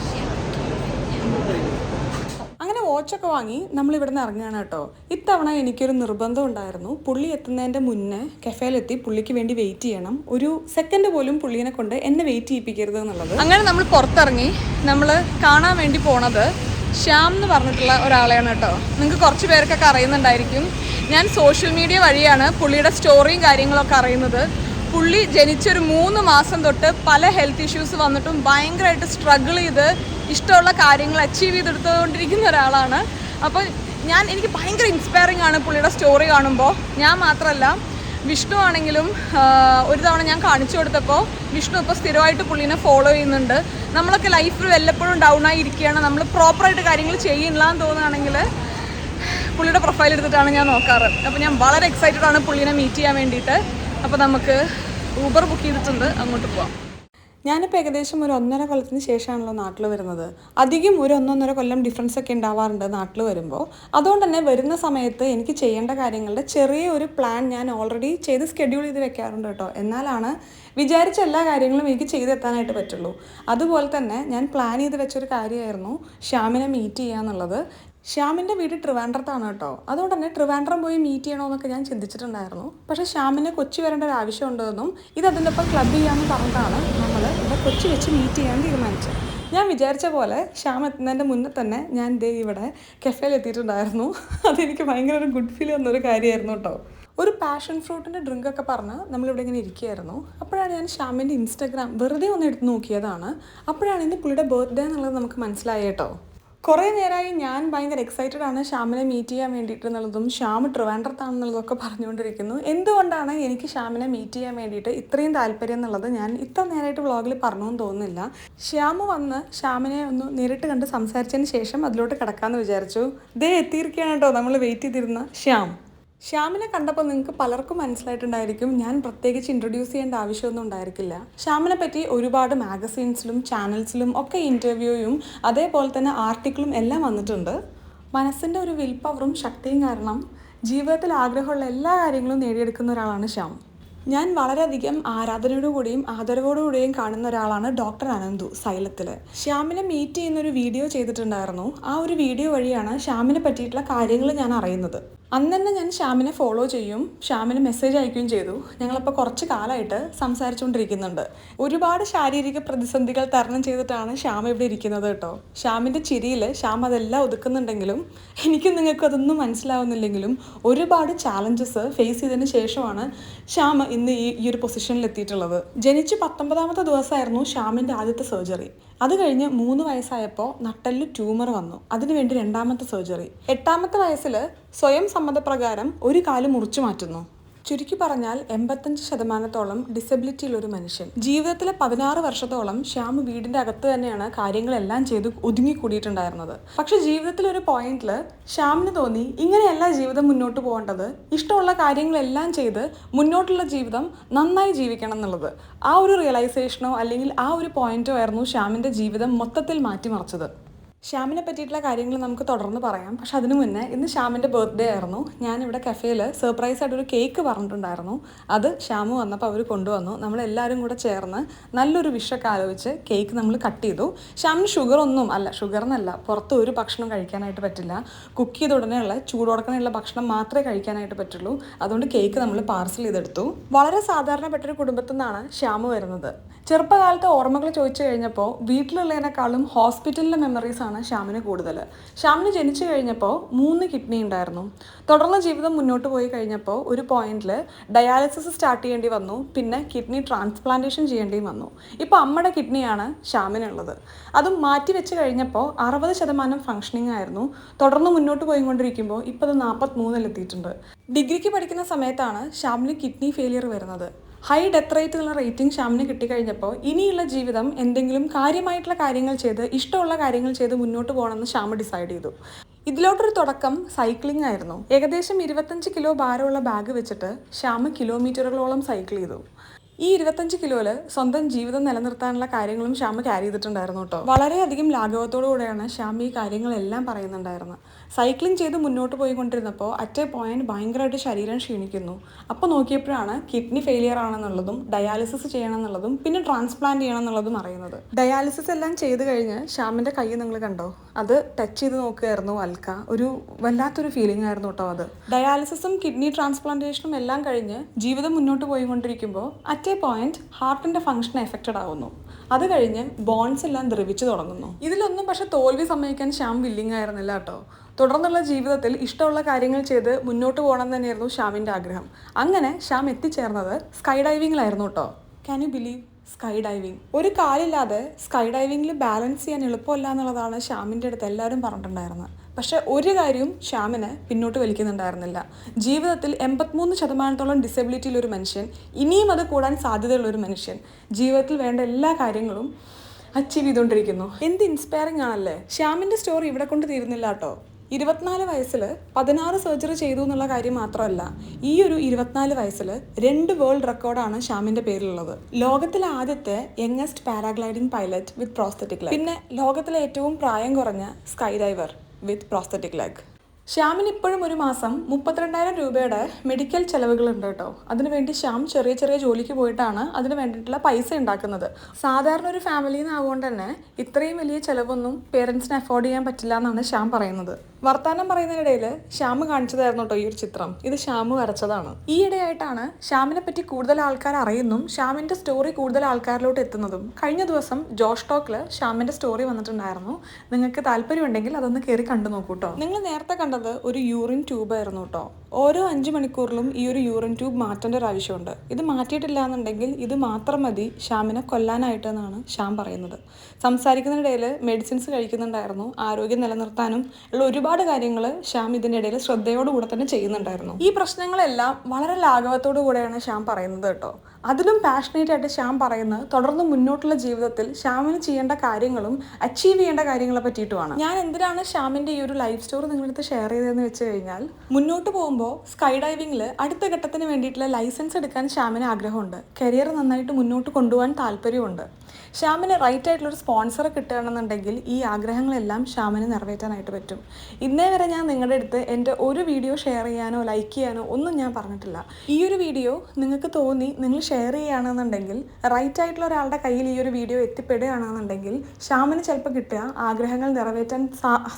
അങ്ങനെ വാച്ചൊക്കെ വാങ്ങി നമ്മൾ ഇവിടെ നിന്ന് ഇറങ്ങുകയാണ് കേട്ടോ. ഇത്തവണ എനിക്കൊരു നിർബന്ധം ഉണ്ടായിരുന്നു, പുള്ളി എത്തുന്നതിൻ്റെ മുന്നേ കഫേയിലെത്തി പുള്ളിക്ക് വേണ്ടി വെയിറ്റ് ചെയ്യണം. ഒരു സെക്കൻഡ് പോലും പുള്ളിനെ കൊണ്ട് എന്നെ വെയിറ്റ് ചെയ്യിപ്പിക്കരുത് എന്നുള്ളത്. അങ്ങനെ നമ്മൾ പുറത്തിറങ്ങി. നമ്മൾ കാണാൻ വേണ്ടി പോണത് ശ്യാം എന്ന് പറഞ്ഞിട്ടുള്ള ഒരാളെയാണ് കേട്ടോ. നിങ്ങൾക്ക് കുറച്ച് പേർക്കൊക്കെ അറിയുന്നുണ്ടായിരിക്കും. ഞാൻ സോഷ്യൽ മീഡിയ വഴിയാണ് പുള്ളിയുടെ സ്റ്റോറിയും കാര്യങ്ങളൊക്കെ അറിയുന്നത്. പുള്ളി ജനിച്ചൊരു 3 മാസം തൊട്ട് പല ഹെൽത്ത് ഇഷ്യൂസ് വന്നിട്ടും ഭയങ്കരമായിട്ട് സ്ട്രഗിൾ ചെയ്ത് ഇഷ്ടമുള്ള കാര്യങ്ങൾ അച്ചീവ് ചെയ്തെടുത്തുകൊണ്ടിരിക്കുന്ന ഒരാളാണ്. അപ്പോൾ എനിക്ക് ഭയങ്കര ഇൻസ്പയറിംഗ് ആണ് പുള്ളിയുടെ സ്റ്റോറി കാണുമ്പോൾ. ഞാൻ മാത്രമല്ല, വിഷ്ണു ആണെങ്കിലും ഒരു തവണ ഞാൻ കാണിച്ചു കൊടുത്തപ്പോൾ വിഷ്ണു ഇപ്പോൾ സ്ഥിരമായിട്ട് പുള്ളിനെ ഫോളോ ചെയ്യുന്നുണ്ട്. നമ്മളൊക്കെ ലൈഫിൽ വല്ലപ്പോഴും ഡൗൺ ആയി ഇരിക്കുകയാണ്, നമ്മൾ പ്രോപ്പറായിട്ട് കാര്യങ്ങൾ ചെയ്യില്ല എന്ന് തോന്നുകയാണെങ്കിൽ പുള്ളിയുടെ പ്രൊഫൈൽ എടുത്തിട്ടാണ് ഞാൻ നോക്കാറ്. അപ്പോൾ ഞാൻ വളരെ എക്സൈറ്റഡ് ആണ് പുള്ളിനെ മീറ്റ് ചെയ്യാൻ വേണ്ടിയിട്ട്. അപ്പോൾ നമുക്ക് ഊബർ ബുക്ക് ചെയ്തിട്ടുണ്ട്, അങ്ങോട്ട് പോവാം. ഞാനിപ്പോൾ ഏകദേശം ഒരു 1.5 കൊല്ലത്തിന് ശേഷമാണല്ലോ നാട്ടിൽ വരുന്നത്. അധികം ഒരു 1-1.5 കൊല്ലം ഡിഫറൻസ് ഒക്കെ ഉണ്ടാവാറുണ്ട് നാട്ടിൽ വരുമ്പോൾ. അതുകൊണ്ട് തന്നെ വരുന്ന സമയത്ത് എനിക്ക് ചെയ്യേണ്ട കാര്യങ്ങളുടെ ചെറിയ ഒരു പ്ലാൻ ഞാൻ ഓൾറെഡി ചെയ്ത് ഷെഡ്യൂൾ ചെയ്ത് വെക്കാറുണ്ട് കേട്ടോ. എന്നാലാണ് വിചാരിച്ച എല്ലാ കാര്യങ്ങളും എനിക്ക് ചെയ്തെത്താനായിട്ട് പറ്റുള്ളൂ. അതുപോലെ തന്നെ ഞാൻ പ്ലാൻ ചെയ്ത് വെച്ചൊരു കാര്യമായിരുന്നു ശ്യാമിനെ മീറ്റ് ചെയ്യുക എന്നുള്ളത്. ശ്യാമിൻ്റെ വീട് ട്രിവാൻഡ്രത്താണ് കേട്ടോ. അതുകൊണ്ട് തന്നെ ട്രിവാൻഡ്രം പോയി മീറ്റ് ചെയ്യണമെന്നൊക്കെ ഞാൻ ചിന്തിച്ചിട്ടുണ്ടായിരുന്നു. പക്ഷേ ശ്യാമിന് കൊച്ചി വരേണ്ട ഒരു ആവശ്യമുണ്ടെന്നും അതിൻ്റെ ഒപ്പം ക്ലബ് ചെയ്യാമെന്ന് പറഞ്ഞിട്ടാണ് നമ്മൾ ഇവിടെ കൊച്ചി വെച്ച് മീറ്റ് ചെയ്യാൻ തീരുമാനിച്ചത്. ഞാൻ വിചാരിച്ച പോലെ ശ്യാം എത്തുന്നതിൻ്റെ മുന്നേ തന്നെ ഞാൻ ഇവിടെ കഫേയിൽ എത്തിയിട്ടുണ്ടായിരുന്നു. അതെനിക്ക് ഭയങ്കര ഒരു ഗുഡ് ഫീൽ വന്നൊരു കാര്യമായിരുന്നു കേട്ടോ. ഒരു പാഷൻ ഫ്രൂട്ടിൻ്റെ ഡ്രിങ്കൊക്കെ പറഞ്ഞ് നമ്മളിവിടെ ഇങ്ങനെ ഇരിക്കുകയായിരുന്നു. അപ്പോഴാണ് ഞാൻ ശ്യാമിൻ്റെ ഇൻസ്റ്റാഗ്രാം വെറുതെ ഒന്ന് എടുത്ത് നോക്കിയതാണ്. അപ്പോഴാണ് ഇന്ന് പുള്ളിയുടെ ബർത്ത്ഡേ എന്നുള്ളത് നമുക്ക് മനസ്സിലായി കേട്ടോ. കുറേ നേരമായി ഞാൻ ഭയങ്കര എക്സൈറ്റഡ് ആണ് ശ്യാമിനെ മീറ്റ് ചെയ്യാൻ വേണ്ടിയിട്ടുള്ളതും ശ്യാം ട്രിവാൻഡ്രത്താണെന്നുള്ളതൊക്കെ പറഞ്ഞുകൊണ്ടിരിക്കുന്നു. എന്തുകൊണ്ടാണ് എനിക്ക് ശ്യാമിനെ മീറ്റ് ചെയ്യാൻ വേണ്ടിയിട്ട് ഇത്രയും താല്പര്യം എന്നുള്ളത് ഞാൻ ഇത്ര നേരമായിട്ട് വ്ളോഗിൽ പറഞ്ഞുവെന്ന് തോന്നുന്നില്ല. ശ്യാം വന്ന് ശ്യാമിനെ ഒന്ന് നേരിട്ട് കണ്ട് സംസാരിച്ചതിന് ശേഷം അതിലോട്ട് കിടക്കാമെന്ന് വിചാരിച്ചു. ദേ എത്തിയിരിക്കുകയാണ് കേട്ടോ നമ്മൾ വെയിറ്റ് ചെയ്തിരുന്ന ശ്യാം. ശ്യാമിനെ കണ്ടപ്പോൾ നിങ്ങൾക്ക് പലർക്കും മനസ്സിലായിട്ടുണ്ടായിരിക്കും ഞാൻ പ്രത്യേകിച്ച് ഇൻട്രൊഡ്യൂസ് ചെയ്യേണ്ട ആവശ്യമൊന്നും ഉണ്ടായിരിക്കില്ല. ശ്യാമിനെ പറ്റി ഒരുപാട് മാഗസീൻസിലും ചാനൽസിലും ഒക്കെ ഇൻ്റർവ്യൂയും അതേപോലെ തന്നെ ആർട്ടിക്കിളും എല്ലാം വന്നിട്ടുണ്ട്. മനസ്സിൻ്റെ ഒരു വിൽ പവറും ശക്തിയും കാരണം ജീവിതത്തിൽ ആഗ്രഹമുള്ള എല്ലാ കാര്യങ്ങളും നേടിയെടുക്കുന്ന ഒരാളാണ് ശ്യാം. ഞാൻ വളരെയധികം ആരാധനയോടുകൂടിയും ആദരവോടുകൂടിയും കാണുന്ന ഒരാളാണ് ഡോക്ടർ അനന്തു സൈലത്തിൽ. ശ്യാമിനെ മീറ്റ് ചെയ്യുന്നൊരു വീഡിയോ ചെയ്തിട്ടുണ്ടായിരുന്നു. ആ ഒരു വീഡിയോ വഴിയാണ് ശ്യാമിനെ പറ്റിയിട്ടുള്ള കാര്യങ്ങൾ ഞാൻ അറിയുന്നത്. അന്ന് തന്നെ ഞാൻ ശ്യാമിനെ ഫോളോ ചെയ്യും, ശ്യാമിന് മെസ്സേജ് അയക്കുകയും ചെയ്തു. ഞങ്ങളപ്പോൾ കുറച്ച് കാലമായിട്ട് സംസാരിച്ചുകൊണ്ടിരിക്കുന്നുണ്ട്. ഒരുപാട് ശാരീരിക പ്രതിസന്ധികൾ തരണം ചെയ്തിട്ടാണ് ശ്യാം ഇവിടെ ഇരിക്കുന്നത് കേട്ടോ. ശ്യാമിൻ്റെ ചിരിയിൽ ശ്യാം അതെല്ലാം ഒതുക്കുന്നുണ്ടെങ്കിലും എനിക്കും നിങ്ങൾക്കും അതൊന്നും മനസ്സിലാവുന്നില്ലെങ്കിലും ഒരുപാട് ചാലഞ്ചസ് ഫേസ് ചെയ്തതിന് ശേഷമാണ് ശ്യാം ഇന്ന് ഈ ഒരു പൊസിഷനിൽ എത്തിയിട്ടുള്ളത്. ജനിച്ച് 19ാമത്തെ ദിവസമായിരുന്നു ശ്യാമിൻ്റെ ആദ്യത്തെ സർജറി. അത് കഴിഞ്ഞ് 3 വയസ്സായപ്പോൾ നട്ടെല്ല് ട്യൂമർ വന്നു. അതിനുവേണ്ടി 2ാമത്തെ സർജറി. 8ാമത്തെ വയസ്സിൽ സ്വയം സമ്മതപ്രകാരം ഒരു കാല് മുറിച്ചു മാറ്റുന്നു. ചുരുക്കി പറഞ്ഞാൽ 85% ഡിസബിലിറ്റിയുള്ളൊരു മനുഷ്യൻ. ജീവിതത്തിലെ 16 വർഷത്തോളം ശ്യാം വീടിൻ്റെ അകത്ത് തന്നെയാണ് കാര്യങ്ങളെല്ലാം ചെയ്ത് ഒതുങ്ങിക്കൂടിയിട്ടുണ്ടായിരുന്നത്. പക്ഷെ ജീവിതത്തിലൊരു പോയിന്റിൽ ശ്യാമിന് തോന്നി ഇങ്ങനെയല്ല ജീവിതം മുന്നോട്ട് പോകേണ്ടത്, ഇഷ്ടമുള്ള കാര്യങ്ങളെല്ലാം ചെയ്ത് മുന്നോട്ടുള്ള ജീവിതം നന്നായി ജീവിക്കണം എന്നുള്ളത്. ആ ഒരു റിയലൈസേഷനോ അല്ലെങ്കിൽ ആ ഒരു പോയിന്റോ ആയിരുന്നു ശ്യാമിൻ്റെ ജീവിതം മൊത്തത്തിൽ മാറ്റിമറിച്ചത്. ശ്യാമിനെ പറ്റിയിട്ടുള്ള കാര്യങ്ങൾ നമുക്ക് തുടർന്ന് പറയാം. പക്ഷെ അതിനു മുന്നേ ഇന്ന് ശ്യാമിൻ്റെ ബർത്ത്ഡേ ആയിരുന്നു. ഞാനിവിടെ കഫേയിൽ സർപ്രൈസായിട്ടൊരു കേക്ക് പറഞ്ഞിട്ടുണ്ടായിരുന്നു. അത് ശ്യാമു വന്നപ്പോൾ അവർ കൊണ്ടുവന്നു. നമ്മളെല്ലാവരും കൂടെ ചേർന്ന് നല്ലൊരു വിഷൊക്കെ ആലോചിച്ച് കേക്ക് നമ്മൾ കട്ട് ചെയ്തു. ശ്യാമിന് ഷുഗറെന്നല്ല പുറത്ത് ഒരു ഭക്ഷണം കഴിക്കാനായിട്ട് പറ്റില്ല. കുക്ക് ചെയ്ത ഉടനെയുള്ള ചൂടോടക്കനെയുള്ള ഭക്ഷണം മാത്രമേ കഴിക്കാനായിട്ട് പറ്റുള്ളൂ. അതുകൊണ്ട് കേക്ക് നമ്മൾ പാർസൽ ചെയ്തെടുത്തു. വളരെ സാധാരണപ്പെട്ടൊരു കുടുംബത്തിൽ നിന്നാണ് ശ്യാമു വരുന്നത്. ചെറുപ്പകാലത്തെ ഓർമ്മകൾ ചോദിച്ചു കഴിഞ്ഞപ്പോൾ വീട്ടിലുള്ളതിനേക്കാളും ഹോസ്പിറ്റലിലെ മെമ്മറീസാണ് ശ്യാമിന് കൂടുതൽ. ശ്യാമിന് ജനിച്ചു കഴിഞ്ഞപ്പോൾ 3 കിഡ്നി ഉണ്ടായിരുന്നു. തുടർന്ന് ജീവിതം മുന്നോട്ട് പോയി കഴിഞ്ഞപ്പോൾ ഒരു പോയിന്റിൽ ഡയാലിസിസ് സ്റ്റാർട്ട് ചെയ്യേണ്ടി വന്നു. പിന്നെ കിഡ്നി ട്രാൻസ്പ്ലാന്റേഷൻ ചെയ്യേണ്ടിയും വന്നു. ഇപ്പോൾ അമ്മയുടെ കിഡ്നിയാണ് ശ്യാമിനുള്ളത്. അതും മാറ്റി വെച്ച് കഴിഞ്ഞപ്പോൾ 60% ഫങ്ഷനിങ് ആയിരുന്നു. തുടർന്ന് മുന്നോട്ട് പോയിക്കൊണ്ടിരിക്കുമ്പോൾ ഇപ്പോൾ അത് 43-ലെത്തിയിട്ടുണ്ട്. ഡിഗ്രിക്ക് പഠിക്കുന്ന സമയത്താണ് ശ്യാമിന് കിഡ്നി ഫെയിലിയർ വരുന്നത്. ഹൈ ഡെത്ത് റേറ്റ് എന്നുള്ള റേറ്റിംഗ് ശ്യാമിന് കിട്ടിക്കഴിഞ്ഞപ്പോൾ ഇനിയുള്ള ജീവിതം എന്തെങ്കിലും കാര്യമായിട്ടുള്ള കാര്യങ്ങൾ ചെയ്ത് ഇഷ്ടമുള്ള കാര്യങ്ങൾ ചെയ്ത് മുന്നോട്ട് പോകണമെന്ന് ശ്യാം ഡിസൈഡ് ചെയ്തു. ഇതിലോട്ടൊരു തുടക്കം സൈക്ലിംഗ് ആയിരുന്നു. ഏകദേശം 25 കിലോ ഭാരമുള്ള ബാഗ് വെച്ചിട്ട് ശ്യാം കിലോമീറ്ററുകളോളം സൈക്കിൾ ചെയ്തു. ഈ 25 കിലോയിൽ സ്വന്തം ജീവിതം നിലനിർത്താനുള്ള കാര്യങ്ങളും ശ്യാം ക്യാരി ചെയ്തിട്ടുണ്ടായിരുന്നു കേട്ടോ. വളരെയധികം ലാഘവത്തോടു കൂടെയാണ് ശ്യാം ഈ കാര്യങ്ങളെല്ലാം പറയുന്നുണ്ടായിരുന്നത്. സൈക്ലിംഗ് ചെയ്ത് മുന്നോട്ട് പോയിക്കൊണ്ടിരുന്നപ്പോൾ അറ്റ് എ പോയിന്റ് ഭയങ്കരമായിട്ട് ശരീരം ക്ഷീണിക്കുന്നു. അപ്പോൾ നോക്കിയപ്പോഴാണ് കിഡ്നി ഫെയിലിയർ ആണെന്നുള്ളതും ഡയാലിസിസ് ചെയ്യണം എന്നുള്ളതും പിന്നെ ട്രാൻസ്പ്ലാന്റ് ചെയ്യണം എന്നുള്ളതും അറിയുന്നത്. ഡയാലിസിസ് എല്ലാം ചെയ്ത് കഴിഞ്ഞ് ശ്യാമിൻ്റെ കൈ നിങ്ങൾ കണ്ടോ, അത് ടച്ച് ചെയ്ത് നോക്കുകയായിരുന്നു അൽക്ക. ഒരു വല്ലാത്തൊരു ഫീലിംഗ് ആയിരുന്നു കേട്ടോ അത്. ഡയാലിസിസും കിഡ്നി ട്രാൻസ്പ്ലാന്റേഷനും എല്ലാം കഴിഞ്ഞ് ജീവിതം മുന്നോട്ട് പോയിക്കൊണ്ടിരിക്കുമ്പോൾ അറ്റ് എ പോയിന്റ് ഹാർട്ടിൻ്റെ ഫംഗ്ഷൻ എഫക്റ്റഡ് ആവുന്നു. അത് കഴിഞ്ഞ് ബോൺസ് എല്ലാം ദ്രവിച്ചു തുടങ്ങുന്നു. ഇതിലൊന്നും പക്ഷെ തോൽവി സമ്മതിക്കാൻ ശ്യാം വില്ലിങ് ആയിരുന്നില്ല കേട്ടോ. തുടർന്നുള്ള ജീവിതത്തിൽ ഇഷ്ടമുള്ള കാര്യങ്ങൾ ചെയ്ത് മുന്നോട്ട് പോകണം തന്നെയായിരുന്നു ശ്യാമിൻ്റെ ആഗ്രഹം. അങ്ങനെ ശ്യാം എത്തിച്ചേർന്നത് സ്കൈ ഡൈവിങ്ങിലായിരുന്നു കേട്ടോ. Can you believe? Sky diving. ഒരു കാലില്ലാതെ സ്കൈ ഡൈവിങ്ങിൽ ബാലൻസ് ചെയ്യാൻ എളുപ്പമല്ല എന്നുള്ളതാണ് ശ്യാമിൻ്റെ അടുത്ത് എല്ലാവരും പറഞ്ഞിട്ടുണ്ടായിരുന്നത്. പക്ഷേ ഒരു കാര്യവും ശ്യാമിനെ പിന്നോട്ട് വലിക്കുന്നുണ്ടായിരുന്നില്ല. ജീവിതത്തിൽ 83% ഡിസബിലിറ്റിയിലൊരു മനുഷ്യൻ, ഇനിയും അത് കൂടാൻ സാധ്യതയുള്ളൊരു മനുഷ്യൻ, ജീവിതത്തിൽ വേണ്ട എല്ലാ കാര്യങ്ങളും അച്ചീവ് ചെയ്തുകൊണ്ടിരിക്കുന്നു. എന്ത് ഇൻസ്പയറിംഗ് ആണല്ലേ. ശ്യാമിൻ്റെ സ്റ്റോറി ഇവിടെ കൊണ്ട് തീരുന്നില്ല കേട്ടോ. 24 വയസ്സിൽ 16 സർജറി ചെയ്തു എന്നുള്ള കാര്യം മാത്രമല്ല, ഈ ഒരു 24 വയസ്സിൽ 2 വേൾഡ് റെക്കോർഡാണ് ശ്യാമിൻ്റെ പേരിലുള്ളത്. ലോകത്തിലെ ആദ്യത്തെ യങ്ങസ്റ്റ് പാരാഗ്ലൈഡിംഗ് പൈലറ്റ് വിത്ത് പ്രോസ്തറ്റിക് ലെഗ്, പിന്നെ ലോകത്തിലെ ഏറ്റവും പ്രായം കുറഞ്ഞ സ്കൈ ഡൈവർ വിത്ത് പ്രോസ്തറ്റിക് ലെഗ്. ശ്യാമിന് ഇപ്പോഴും ഒരു മാസം 32,000 രൂപയുടെ മെഡിക്കൽ ചെലവുകളുണ്ട് കേട്ടോ. അതിനുവേണ്ടി ശ്യാം ചെറിയ ചെറിയ ജോലിക്ക് പോയിട്ടാണ് അതിന് വേണ്ടിയിട്ടുള്ള പൈസ ഉണ്ടാക്കുന്നത്. സാധാരണ ഒരു ഫാമിലിയിൽ നിന്നാവുകൊണ്ട് തന്നെ ഇത്രയും വലിയ ചിലവൊന്നും പേരൻസിന് അഫോർഡ് ചെയ്യാൻ പറ്റില്ല എന്നാണ് ശ്യാം പറയുന്നത്. വർത്താനം പറയുന്നതിനിടയിൽ ശ്യാം കാണിച്ചതായിരുന്നു കേട്ടോ ഈ ഒരു ചിത്രം. ഇത് ശ്യാം വരച്ചതാണ്. ഈ ഇടയായിട്ടാണ് ശ്യാമിനെ പറ്റി കൂടുതൽ ആൾക്കാർ അറിയുന്നതും ശ്യാമിൻ്റെ സ്റ്റോറി കൂടുതൽ ആൾക്കാരിലോട്ട് എത്തുന്നതും. കഴിഞ്ഞ ദിവസം ജോഷ് ടോക്കിൽ ശ്യാമിൻ്റെ സ്റ്റോറി വന്നിട്ടുണ്ടായിരുന്നു. നിങ്ങൾക്ക് താല്പര്യമുണ്ടെങ്കിൽ അതൊന്ന് കയറി കണ്ടു നോക്കൂ കേട്ടോ. നിങ്ങൾ നേരത്തെ കണ്ടത് ഒരു യൂറിൻ ട്യൂബ് ആയിരുന്നു കേട്ടോ. ഓരോ 5 മണിക്കൂറിലും ഈ ഒരു യൂറിൻ ട്യൂബ് മാറ്റേണ്ട ഒരു ആവശ്യമുണ്ട്. ഇത് മാറ്റിയിട്ടില്ല എന്നുണ്ടെങ്കിൽ ഇത് മാത്രം മതി ശ്യാമിനെ കൊല്ലാനായിട്ട് എന്നാണ് ശ്യാം പറയുന്നത്. സംസാരിക്കുന്നതിനിടയിൽ മെഡിസിൻസ് കഴിക്കുന്നുണ്ടായിരുന്നു. ആരോഗ്യം നിലനിർത്താനും ഉള്ള ഒരുപാട് കാര്യങ്ങൾ ശ്യാം ഇതിൻ്റെ ഇടയിൽ ശ്രദ്ധയോടുകൂടെ തന്നെ ചെയ്യുന്നുണ്ടായിരുന്നു. ഈ പ്രശ്നങ്ങളെല്ലാം വളരെ ലാഘവത്തോടു കൂടെയാണ് ശ്യാം പറയുന്നത് കേട്ടോ. അതിലും പാഷനേറ്റ് ആയിട്ട് ശ്യാം പറയുന്നത് തുടർന്ന് മുന്നോട്ടുള്ള ജീവിതത്തിൽ ശ്യാമിന് ചെയ്യേണ്ട കാര്യങ്ങളും അച്ചീവ് ചെയ്യേണ്ട കാര്യങ്ങളെ പറ്റിയിട്ടുമാണ്. ഞാൻ എന്തിനാണ് ശ്യാമിൻ്റെ ഈ ഒരു ലൈഫ് സ്റ്റോറി നിങ്ങളുടെ അടുത്ത് ഷെയർ ചെയ്തതെന്ന് വെച്ച് കഴിഞ്ഞാൽ, മുന്നോട്ട് പോകുമ്പോൾ സ്കൈ ഡൈവിങ്ങിൽ അടുത്ത ഘട്ടത്തിന് വേണ്ടിയിട്ടുള്ള ലൈസൻസ് എടുക്കാൻ ശ്യാമിന് ആഗ്രഹമുണ്ട്. കരിയർ നന്നായിട്ട് മുന്നോട്ട് കൊണ്ടുപോകാൻ താല്പര്യമുണ്ട്. ശ്യാമിന് റൈറ്റ് ആയിട്ടുള്ളൊരു സ്പോൺസറെ കിട്ടുകയാണെന്നുണ്ടെങ്കിൽ ഈ ആഗ്രഹങ്ങളെല്ലാം ശ്യാമിന് നിറവേറ്റാനായിട്ട് പറ്റും. ഇന്നേ വരെ ഞാൻ നിങ്ങളുടെ അടുത്ത് എൻ്റെ ഒരു വീഡിയോ ഷെയർ ചെയ്യാനോ ലൈക്ക് ചെയ്യാനോ ഒന്നും ഞാൻ പറഞ്ഞിട്ടില്ല. ഈ ഒരു വീഡിയോ നിങ്ങൾക്ക് തോന്നി നിങ്ങൾ ഷെയർ ചെയ്യുകയാണെന്നുണ്ടെങ്കിൽ, റൈറ്റ് ആയിട്ടുള്ള ഒരാളുടെ കയ്യിൽ ഈ ഒരു വീഡിയോ എത്തിപ്പെടുകയാണെന്നുണ്ടെങ്കിൽ ശ്യാമിന് ചിലപ്പോൾ കിട്ടുക ആഗ്രഹങ്ങൾ നിറവേറ്റാൻ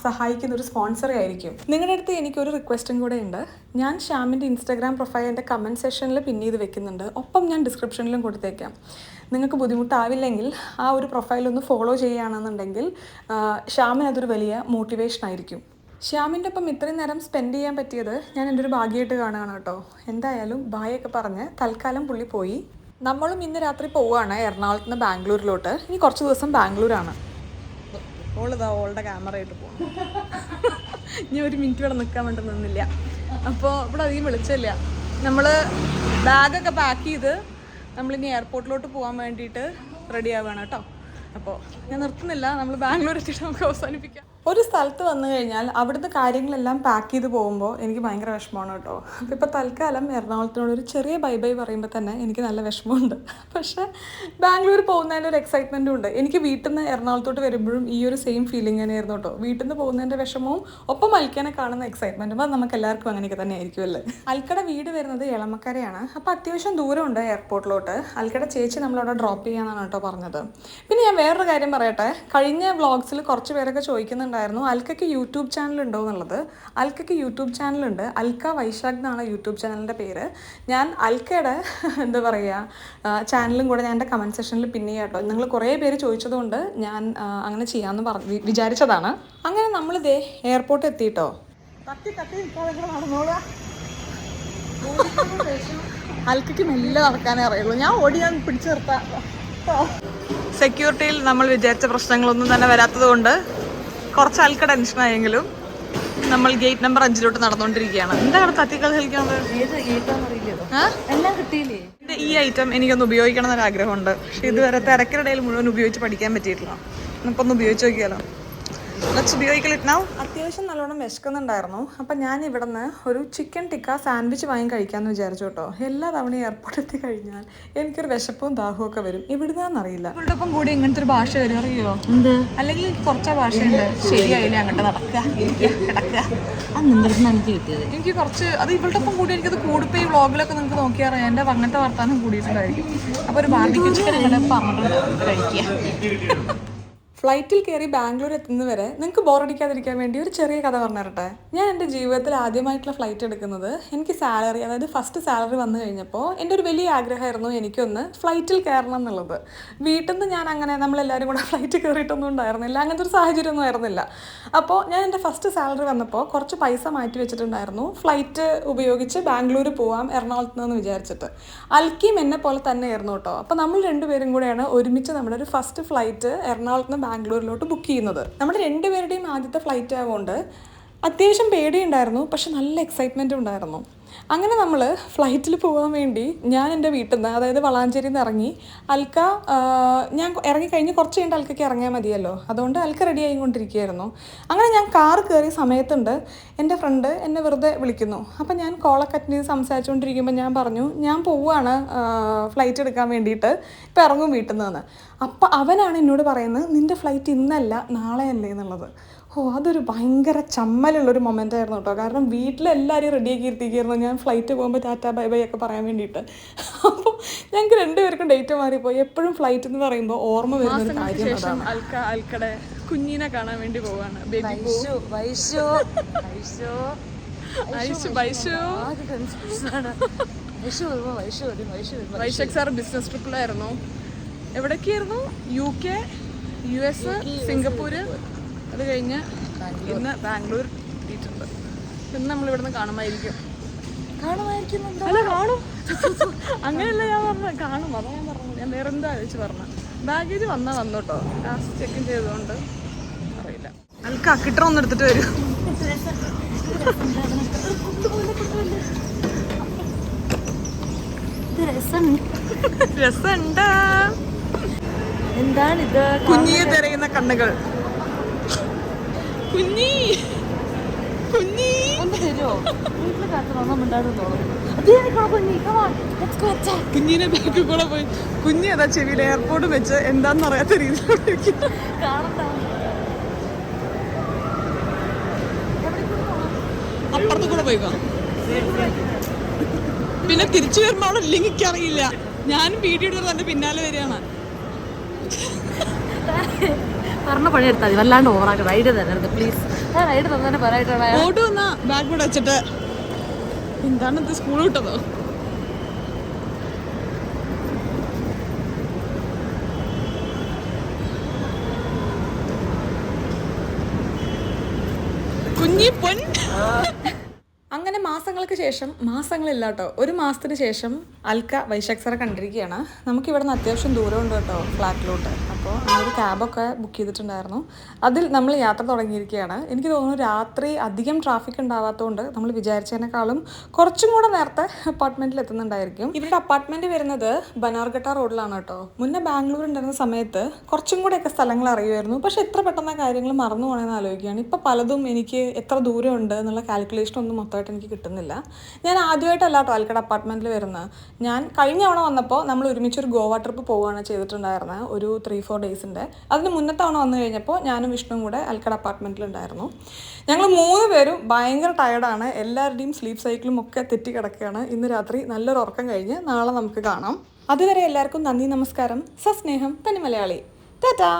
സഹായിക്കുന്ന ഒരു സ്പോൺസറെ ആയിരിക്കും. നിങ്ങളുടെ അടുത്ത് എനിക്കൊരു റിക്വസ്റ്റും കൂടെ ഉണ്ട്. ഞാൻ ശ്യാമിൻ്റെ ഇൻസ്റ്റാഗ്രാം പ്രൊഫൈൽ എൻ്റെ കമൻറ്റ് സെക്ഷനിൽ പിൻ ചെയ്ത് വെക്കുന്നുണ്ട്. ഒപ്പം ഞാൻ ഡിസ്ക്രിപ്ഷനിലും കൊടുത്തേക്കാം. നിങ്ങൾക്ക് ബുദ്ധിമുട്ടാവില്ലെങ്കിൽ ആ ഒരു പ്രൊഫൈലൊന്ന് ഫോളോ ചെയ്യുകയാണെന്നുണ്ടെങ്കിൽ ശ്യാമിന് അതൊരു വലിയ മോട്ടിവേഷൻ ആയിരിക്കും. ശ്യാമിൻ്റെ ഒപ്പം ഇത്രയും നേരം സ്പെൻഡ് ചെയ്യാൻ പറ്റിയത് ഞാൻ എൻ്റെ ഒരു ഭാഗ്യമായിട്ട് കാണുകയാണ് കേട്ടോ. എന്തായാലും ബായൊക്കെ പറഞ്ഞ് തൽക്കാലം പുള്ളി പോയി. നമ്മളും ഇന്ന് രാത്രി പോവുകയാണ് എറണാകുളത്ത് നിന്ന് ബാംഗ്ലൂരിലോട്ട്. ഇനി കുറച്ച് ദിവസം ബാംഗ്ലൂരാണ്. ഓളുടെ ക്യാമറ ആയിട്ട് പോകും. ഞാൻ ഒരു മിനിറ്റ് ഇവിടെ നിൽക്കാൻ വേണ്ടി നിന്നില്ല. അപ്പോൾ ഇവിടെ അധികം വിളിച്ചില്ല. നമ്മൾ ബാഗൊക്കെ പാക്ക് ചെയ്ത് നമ്മളിനി എയർപോർട്ടിലോട്ട് പോകാൻ വേണ്ടിയിട്ട് റെഡി ആവുകയാണ് കേട്ടോ. അപ്പോൾ ഞാൻ നിർത്തുന്നില്ല. നമ്മൾ ബാംഗ്ലൂർ എത്തിയിട്ട് നമുക്ക് അവസാനിപ്പിക്കാം. ഒരു സ്ഥലത്ത് വന്നു കഴിഞ്ഞാൽ അവിടുത്തെ കാര്യങ്ങളെല്ലാം പാക്ക് ചെയ്ത് പോകുമ്പോൾ എനിക്ക് ഭയങ്കര വിഷമമാണ് കേട്ടോ. അപ്പോൾ ഇപ്പോൾ തൽക്കാലം എറണാകുളത്തിനോടൊരു ചെറിയ ബൈ ബൈ പറയുമ്പോൾ തന്നെ എനിക്ക് നല്ല വിഷമമുണ്ട്. പക്ഷേ ബാംഗ്ലൂർ പോകുന്നതിൻ്റെ ഒരു എക്സൈറ്റ്മെൻറ്റും ഉണ്ട്. എനിക്ക് വീട്ടിൽ നിന്ന് എറണാകുളത്തോട്ട് വരുമ്പോഴും ഈ ഒരു സെയിം ഫീലിംഗ് തന്നെയായിരുന്നു കേട്ടോ. വീട്ടിൽ നിന്ന് പോകുന്നതിൻ്റെ വിഷമവും ഒപ്പം അൽക്കനെ കാണുന്ന എക്സൈറ്റ്മെൻറ്റും അത് നമുക്ക് എല്ലാവർക്കും അങ്ങനെയൊക്കെ തന്നെ ആയിരിക്കും അല്ലേ. അൽക്കയുടെ വീട് വരുന്നത് എളമക്കരയാണ്. അപ്പോൾ അത്യാവശ്യം ദൂരമുണ്ട് എയർപോർട്ടിലോട്ട്. അൽക്കയുടെ ചേച്ചി നമ്മളവിടെ ഡ്രോപ്പ് ചെയ്യാനാണ് കേട്ടോ പറഞ്ഞത്. പിന്നെ ഞാൻ വേറൊരു കാര്യം പറയട്ടെ. കഴിഞ്ഞ വ്ളോഗ്സിൽ കുറച്ച് പേരൊക്കെ ചോദിക്കുന്നുണ്ടായിരുന്നു അൽക്കയ്ക്ക് യൂട്യൂബ് ചാനൽ ഉണ്ടോ എന്നുള്ളത്. അൽക്കയ്ക്ക് യൂട്യൂബ് ചാനലുണ്ട്. അൽക്ക വൈശാഖ് എന്നാണ് യൂട്യൂബ് ചാനലിൻ്റെ പേര്. ഞാൻ അൽക്കയുടെ എന്താ പറയുക ചാനലും കൂടെ ഞാൻ എൻ്റെ കമൻറ്റ് സെക്ഷനിൽ പിന്നെ ചെയ്യാം കേട്ടോ. നിങ്ങൾ കുറേ പേര് ചോദിച്ചതുകൊണ്ട് ഞാൻ അങ്ങനെ ചെയ്യാമെന്ന് വിചാരിച്ചതാണ്. അങ്ങനെ നമ്മളിതേ എയർപോർട്ട് എത്തിയിട്ടോ. അൽക്കയ്ക്ക് മെല്ലെ നടക്കാനേ അറിയുള്ളൂ. ഞാൻ ഓടി ഞാൻ പിടിച്ചു നിർത്താം. സെക്യൂരിറ്റിയിൽ നമ്മൾ വിചാരിച്ച പ്രശ്നങ്ങളൊന്നും തന്നെ വരാത്തത് കൊണ്ട് കുറച്ച് ആൾക്ക് ടെൻഷനായെങ്കിലും നമ്മൾ ഗേറ്റ് നമ്പർ 5 നടന്നുകൊണ്ടിരിക്കുകയാണ്. എന്താണ് തട്ടിക്കളി കളിക്കുന്നത്? ഈ ഐറ്റം എനിക്കൊന്ന് ഉപയോഗിക്കണം എന്നൊരു ആഗ്രഹമുണ്ട്. പക്ഷെ ഇതുവരെ തിരക്കിനിടയിൽ മുഴുവൻ ഉപയോഗിച്ച് പഠിക്കാൻ പറ്റിയിട്ടില്ല. നമുക്കൊന്ന് ഉപയോഗിച്ച് നോക്കിയാലോ. അത്യാവശ്യം നല്ലോണം വിശക്കുന്നുണ്ടായിരുന്നു. അപ്പം ഞാൻ ഇവിടെ നിന്ന് ഒരു ചിക്കൻ ടിക്ക സാൻഡ്വിച്ച് വാങ്ങി കഴിക്കാമെന്ന് വിചാരിച്ചു കേട്ടോ. എല്ലാ തവണയും എയർപോർട്ടിൽ എത്തി കഴിഞ്ഞാൽ എനിക്കൊരു വിശപ്പും ദാഹവും ഒക്കെ വരും. എവിടുന്നാന്നറിയില്ല. ഇവളുടെ ഒപ്പം കൂടി ഇങ്ങനത്തെ ഒരു ഭാഷ വരും, അറിയോ? അല്ലെങ്കിൽ കുറച്ച് ഭാഷയുണ്ട്. ശരിയായില്ല, അങ്ങോട്ട് നടക്കുക, കിടക്കുക. അത് നിങ്ങളുടെ എനിക്ക് കിട്ടിയത്. എനിക്ക് കുറച്ച് അത് ഇവളുടെ ഒപ്പം കൂടി എനിക്കത് കൂടിപ്പോൾ ഈ വ്ളോഗിലൊക്കെ നിങ്ങൾക്ക് നോക്കിയാൽ അറിയാം എൻ്റെ അങ്ങനത്തെ വർത്താനം കൂടിയിട്ടുണ്ടായിരിക്കും. അപ്പോൾ ഒരു ബാർബിക്യൂ ചിക്കൻ ഇങ്ങനെ പറഞ്ഞിട്ട് കഴിക്കുക. ഫ്ലൈറ്റിൽ കയറി ബാംഗ്ലൂർ എത്തുന്നവരെ നിങ്ങൾക്ക് ബോറടിക്കാതിരിക്കാൻ വേണ്ടി ഒരു ചെറിയ കഥ പറഞ്ഞു തരട്ടെ. ഞാൻ എൻ്റെ ജീവിതത്തിൽ ആദ്യമായിട്ടുള്ള ഫ്ലൈറ്റ് എടുക്കുന്നത് എനിക്ക് സാലറി, അതായത് ഫസ്റ്റ് സാലറി വന്നു കഴിഞ്ഞപ്പോൾ എൻ്റെ ഒരു വലിയ ആഗ്രഹമായിരുന്നു എനിക്കൊന്ന് ഫ്ലൈറ്റിൽ കയറണം എന്നുള്ളത്. വീട്ടിൽ നിന്ന് ഞാൻ അങ്ങനെ നമ്മളെല്ലാവരും കൂടെ ഫ്ലൈറ്റ് കയറിയിട്ടൊന്നും ഉണ്ടായിരുന്നില്ല, അങ്ങനത്തെ ഒരു സാഹചര്യമൊന്നും ആയിരുന്നില്ല. അപ്പോൾ ഞാൻ എൻ്റെ ഫസ്റ്റ് സാലറി വന്നപ്പോൾ കുറച്ച് പൈസ മാറ്റി വെച്ചിട്ടുണ്ടായിരുന്നു, ഫ്ലൈറ്റ് ഉപയോഗിച്ച് ബാംഗ്ലൂർ പോവാം എറണാകുളത്ത് നിന്ന് വിചാരിച്ചിട്ട്. അൽക്കിയും എന്നെ പോലെ തന്നെയായിരുന്നു കേട്ടോ. അപ്പോൾ നമ്മൾ രണ്ടുപേരും കൂടെയാണ് ഒരുമിച്ച് നമ്മുടെ ഒരു ഫസ്റ്റ് ഫ്ലൈറ്റ് എറണാകുളത്ത് നിന്ന് ബാംഗ്ലൂരിലോട്ട് ബുക്ക് ചെയ്യുന്നത്. നമ്മുടെ രണ്ടുപേരുടെയും ആദ്യത്തെ ഫ്ലൈറ്റ് ആയതുകൊണ്ട് അത്യാവശ്യം പേടിയുണ്ടായിരുന്നു, പക്ഷെ നല്ല എക്സൈറ്റ്മെൻറ്റും ഉണ്ടായിരുന്നു. അങ്ങനെ നമ്മൾ ഫ്ലൈറ്റിൽ പോകാൻ വേണ്ടി ഞാൻ എൻ്റെ വീട്ടിൽ നിന്ന്, അതായത് വളാഞ്ചേരിയിൽ നിന്ന് ഇറങ്ങി. അൽക്ക ഞാൻ ഇറങ്ങിക്കഴിഞ്ഞ് കുറച്ച് കഴിഞ്ഞിട്ട് അൽക്കയ്ക്ക് ഇറങ്ങിയാൽ മതിയല്ലോ, അതുകൊണ്ട് അൽക്ക റെഡി ആയിക്കൊണ്ടിരിക്കുകയായിരുന്നു. അങ്ങനെ ഞാൻ കാർ കയറിയ സമയത്തുണ്ട് എൻ്റെ ഫ്രണ്ട് എന്നെ വെറുതെ വിളിക്കുന്നു. അപ്പം ഞാൻ കോളൊക്കെ അറ്റൻഡ് ചെയ്ത് സംസാരിച്ചുകൊണ്ടിരിക്കുമ്പോൾ ഞാൻ പറഞ്ഞു ഞാൻ പോവുകയാണ് ഫ്ലൈറ്റ് എടുക്കാൻ വേണ്ടിയിട്ട്, ഇപ്പം ഇറങ്ങും വീട്ടിൽ നിന്ന്. അപ്പം അവനാണ് എന്നോട് പറയുന്നത് നിൻ്റെ ഫ്ലൈറ്റ് ഇന്നല്ല നാളെയല്ലേ എന്നുള്ളത്. അതൊരു ഭയങ്കര ചമ്മലുള്ളൊരു മൊമെൻ്റ് ആയിരുന്നു കേട്ടോ. കാരണം വീട്ടിലെല്ലാവരും റെഡിയാക്കി ഇരുത്തിക്കായിരുന്നു ഞാൻ ഫ്ലൈറ്റ് പോകുമ്പോൾ ടാറ്റാ ബൈ ബൈ ഒക്കെ പറയാൻ വേണ്ടിയിട്ട്. അപ്പോൾ ഞങ്ങൾക്ക് രണ്ടുപേർക്കും ഡേറ്റ് മാറിപ്പോയി. എപ്പോഴും ഫ്ലൈറ്റ് എന്ന് പറയുമ്പോൾ ഓർമ്മ വരുന്നൊരു കാര്യം അതാണ്. അൽക്കടെ കുഞ്ഞിനെ കാണാൻ വേണ്ടി പോവാണ്. വൈശാഖ് സാർ ബിസിനസ് ട്രിപ്പിലായിരുന്നു. എവിടേക്കായിരുന്നു? UK, US, Singapore. അത് കഴിഞ്ഞ് ഇന്ന് ബാംഗ്ലൂർ എത്തിയിട്ടുണ്ട്. ഇന്ന് നമ്മളിവിടുന്ന് കാണുമായിരിക്കും. അല്ല കാണും, അങ്ങനെയല്ല ഞാൻ പറഞ്ഞത്, കാണും. അതാ ഞാൻ പറഞ്ഞത്. ഞാൻ വേറെ എന്താ വെച്ച് പറഞ്ഞ ബാഗേജ് വന്നു കേട്ടോ. ലാസ്റ്റ് ചെക്ക് ചെയ്തുകൊണ്ട് അറിയില്ല. അൽക്ക കിട്ടർ ഒന്ന് എടുത്തിട്ട് വരും. രസമുണ്ട്. എന്താണിത്? കുഞ്ഞിയെ തിരയുന്ന കണ്ണുകൾ. കുഞ്ഞി കുഞ്ഞി ഒന്ന് തരുമോ? വീട്ടിൽ കാത്തുണ്ടാകുന്നു. കുഞ്ഞിനെ ബാക്കിൽ കൂടെ പോയി. കുഞ്ഞി അതാ ചെവിയിൽ എയർപോർട്ട് വെച്ച് എന്താന്ന് അറിയാത്ത രീതിയിലേക്ക് അപ്പുറത്ത് കൂടെ പോയിക്കോ. പിന്നെ തിരിച്ചു വരുമ്പോ അവിടെ ഇല്ലെങ്കിൽ എനിക്കറിയില്ല. ഞാനും വീഡിയോ എടുത്ത് തന്നെ പിന്നാലെ വരികയാണ്. പറഞ്ഞ പണി എടുത്താൽ മതി, വല്ലാണ്ട് ഓവറാക്കി. റൈഡ് തരരുത് പ്ലീസ്. റൈഡ് തന്നെ പറയാനാണ്. ഓട്ട് വന്നാ ബാഗ് കൂടെ വെച്ചിട്ട് എന്താണ് ഇത് സ്കൂൾ വിട്ടതോ? കുഞ്ഞി പൊൻ. അങ്ങനെ മാസങ്ങൾക്ക് ശേഷം, മാസങ്ങളില്ല കേട്ടോ, ഒരു മാസത്തിന് ശേഷം അൽക്ക വൈശാഖ് സാറെ കണ്ടിരിക്കുകയാണ്. നമുക്കിവിടെ നിന്ന് അത്യാവശ്യം ദൂരമുണ്ട് കേട്ടോ ഫ്ലാറ്റിലോട്ട്. അപ്പോൾ ഒരു ക്യാബൊക്കെ ബുക്ക് ചെയ്തിട്ടുണ്ടായിരുന്നു. അതിൽ നമ്മൾ യാത്ര തുടങ്ങിയിരിക്കുകയാണ്. എനിക്ക് തോന്നുന്നു രാത്രി അധികം ട്രാഫിക് ഉണ്ടാവാത്തതുകൊണ്ട് നമ്മൾ വിചാരിച്ചതിനേക്കാളും കുറച്ചും കൂടെ നേരത്തെ അപ്പാർട്ട്മെൻറ്റിൽ എത്തുന്നുണ്ടായിരിക്കും. ഇവരുടെ അപ്പാർട്ട്മെൻറ്റ് വരുന്നത് ബനാർഘട്ട റോഡിലാണ് കേട്ടോ. മുന്നേ ബാംഗ്ലൂർ ഉണ്ടായിരുന്ന സമയത്ത് കുറച്ചും കൂടെയൊക്കെ സ്ഥലങ്ങൾ അറിയുമായിരുന്നു. പക്ഷേ എത്ര പെട്ടെന്ന് കാര്യങ്ങൾ മറന്നു പോകണമെന്ന് ആലോചിക്കുകയാണ്. ഇപ്പോൾ പലതും എനിക്ക് എത്ര ദൂരമുണ്ട് എന്നുള്ള കാൽക്കുലേഷൻ ഒന്നും മൊത്തമായിട്ട് എനിക്ക് കിട്ടുന്നില്ല. ഞാൻ ആദ്യമായിട്ടല്ല കേട്ടോ അൽക്കയുടെ അപ്പാർട്ട്മെൻറ്റിൽ വരുന്നത്. ഞാൻ കഴിഞ്ഞ തവണ വന്നപ്പോൾ നമ്മൾ ഒരുമിച്ചൊരു ഗോവ ട്രിപ്പ് പോവുകയാണ് ചെയ്തിട്ടുണ്ടായിരുന്നത്, ഒരു 3-4 ഡേയ്സിൻ്റെ. അതിന് മുന്നത്തെ തവണ വന്നു കഴിഞ്ഞപ്പോൾ ഞാനും വിഷ്ണുവും കൂടെ അൽക്കയുടെ അപ്പാർട്ട്മെൻറ്റിലുണ്ടായിരുന്നു. ഞങ്ങൾ 3 പേരും ഭയങ്കര ടയർഡാണ്. എല്ലാവരുടെയും സ്ലീപ്പ് സൈക്കിളും ഒക്കെ തെറ്റി കിടക്കുകയാണ്. ഇന്ന് രാത്രി നല്ലൊരു ഉറക്കം കഴിഞ്ഞ് നാളെ നമുക്ക് കാണാം. അതുവരെ എല്ലാവർക്കും നന്ദി, നമസ്കാരം, സസ്നേഹം, തനി മലയാളി. ടാറ്റാ.